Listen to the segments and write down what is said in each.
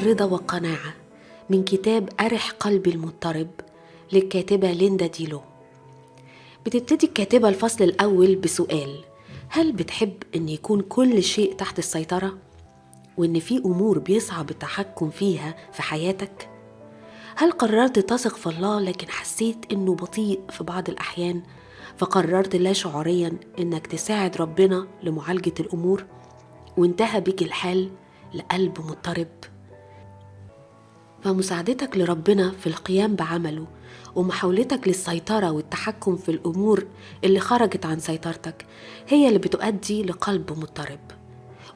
الرضا والقناعة من كتاب أرح قلبي المضطرب للكاتبة ليندا ديلو. بتبتدي الكاتبة الفصل الأول بسؤال: هل بتحب أن يكون كل شيء تحت السيطرة؟ وأن في أمور بيصعب التحكم فيها في حياتك؟ هل قررت تثق في الله لكن حسيت أنه بطيء في بعض الأحيان، فقررت لا شعوريا أنك تساعد ربنا لمعالجة الأمور وانتهى بك الحال لقلب مضطرب؟ فمساعدتك لربنا في القيام بعمله ومحاولتك للسيطرة والتحكم في الأمور اللي خرجت عن سيطرتك هي اللي بتؤدي لقلب مضطرب.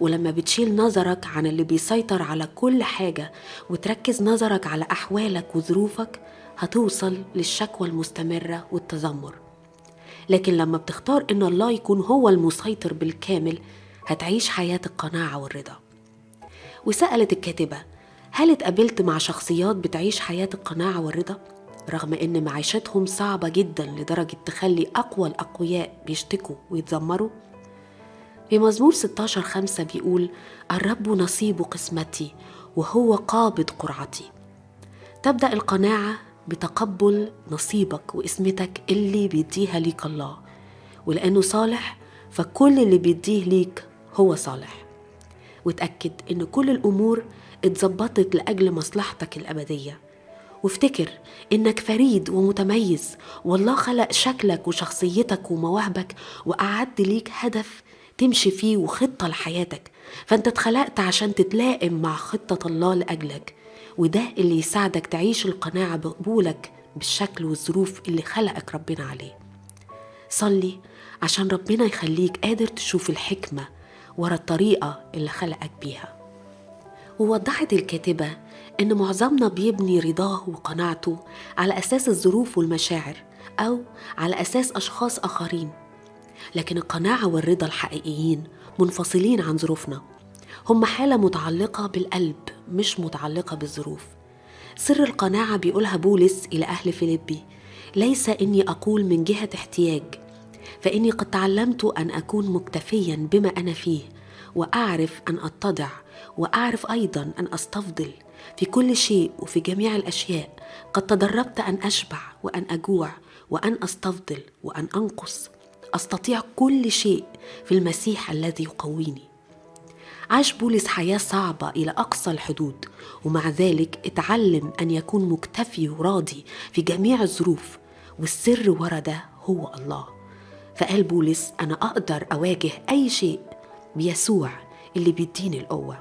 ولما بتشيل نظرك عن اللي بيسيطر على كل حاجة وتركز نظرك على أحوالك وظروفك، هتوصل للشكوى المستمرة والتذمر. لكن لما بتختار إن الله يكون هو المسيطر بالكامل، هتعيش حياة القناعة والرضا. وسألت الكاتبة: هل اتقابلت مع شخصيات بتعيش حياة القناعة والرضا رغم إن معيشتهم صعبة جدا لدرجة تخلي أقوى الأقوياء بيشتكوا ويتذمروا؟ في مزمور 16:5 بيقول: الرب نصيب قسمتي وهو قابض قرعتي. تبدأ القناعة بتقبل نصيبك وقسمتك اللي بيديها ليك الله، ولأنه صالح فكل اللي بيديه ليك هو صالح. وتأكد إن كل الأمور اتظبطت لأجل مصلحتك الأبدية. وافتكر إنك فريد ومتميز، والله خلق شكلك وشخصيتك ومواهبك وأعد ليك هدف تمشي فيه وخطة لحياتك، فأنت اتخلقت عشان تتلائم مع خطة الله لأجلك. وده اللي يساعدك تعيش القناعة بقبولك بالشكل والظروف اللي خلقك ربنا عليه. صلي عشان ربنا يخليك قادر تشوف الحكمة ورا الطريقة اللي خلقك بيها. ووضحت الكاتبة إن معظمنا بيبني رضاه وقناعته على أساس الظروف والمشاعر أو على أساس أشخاص آخرين، لكن القناعة والرضا الحقيقيين منفصلين عن ظروفنا. هم حالة متعلقة بالقلب مش متعلقة بالظروف. سر القناعة بيقولها بولس إلى أهل فيليبي: ليس إني أقول من جهة احتياج، فإني قد تعلمت أن أكون مكتفيا بما أنا فيه، وأعرف أن أتضع، وأعرف أيضا أن أستفضل في كل شيء وفي جميع الأشياء. قد تدربت أن أشبع وأن أجوع وأن أستفضل وأن أنقص. أستطيع كل شيء في المسيح الذي يقويني. عاش بولس حياة صعبة إلى أقصى الحدود، ومع ذلك اتعلم أن يكون مكتفي وراضي في جميع الظروف، والسر ورا ده هو الله. فقال بولس: أنا أقدر أواجه أي شيء بيسوع اللي بيديني القوة.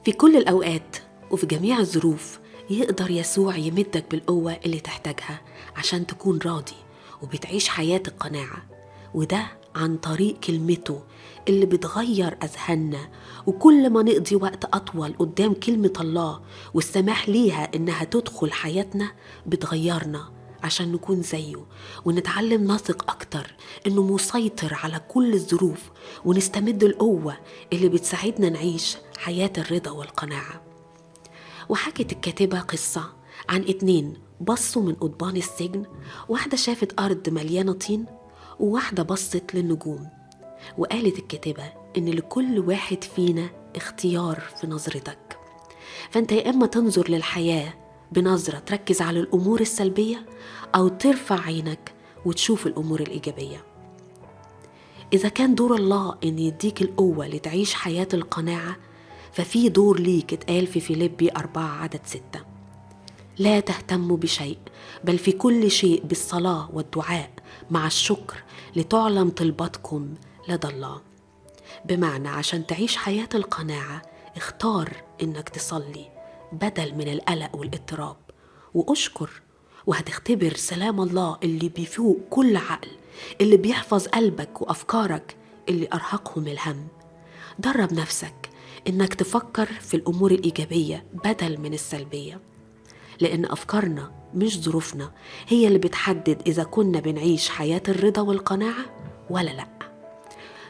في كل الأوقات وفي جميع الظروف يقدر يسوع يمدك بالقوة اللي تحتاجها عشان تكون راضي وبتعيش حياة القناعة، وده عن طريق كلمته اللي بتغير أذهاننا. وكل ما نقضي وقت أطول قدام كلمة الله والسماح ليها إنها تدخل حياتنا بتغيرنا عشان نكون زيه، ونتعلم نثق أكتر إنه مسيطر على كل الظروف، ونستمد القوة اللي بتساعدنا نعيش حياة الرضا والقناعة. وحكت الكاتبة قصة عن 2 بصوا من قضبان السجن. واحدة شافت أرض مليانة طين، وواحدة بصت للنجوم. وقالت الكاتبة إن لكل واحد فينا اختيار في نظرتك، فأنت يا إما تنظر للحياة بنظرة تركز على الأمور السلبية، أو ترفع عينك وتشوف الأمور الإيجابية. إذا كان دور الله إن يديك القوة لتعيش حياة القناعة، ففي دور ليك اتقال في فيليبي 4:6: لا تهتموا بشيء، بل في كل شيء بالصلاة والدعاء مع الشكر لتعلم طلباتكم لدى الله. بمعنى عشان تعيش حياة القناعة اختار إنك تصلي بدل من القلق والاضطراب، وأشكر، وهتختبر سلام الله اللي بيفوق كل عقل، اللي بيحفظ قلبك وأفكارك اللي أرهقهم الهم. درب نفسك إنك تفكر في الأمور الإيجابية بدل من السلبية، لأن أفكارنا مش ظروفنا هي اللي بتحدد إذا كنا بنعيش حياة الرضا والقناعة ولا لأ.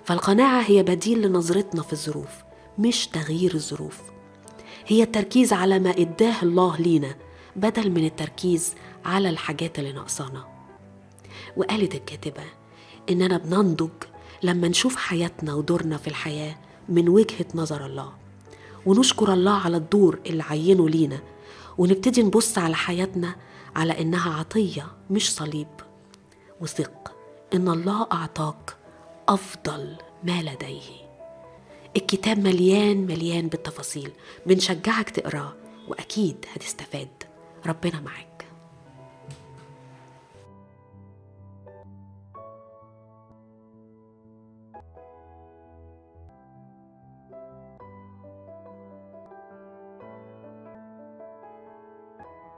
فالقناعة هي بديل لنظرتنا في الظروف، مش تغيير الظروف. هي التركيز على ما إداه الله لينا بدل من التركيز على الحاجات اللي ناقصانا. وقالت الكاتبة إننا بننضج لما نشوف حياتنا ودورنا في الحياة من وجهة نظر الله، ونشكر الله على الدور اللي عينه لينا، ونبتدي نبص على حياتنا على إنها عطية مش صليب. وثق إن الله أعطاك أفضل ما لديه. الكتاب مليان مليان بالتفاصيل، بنشجعك تقراه وأكيد هتستفاد. ربنا معاك.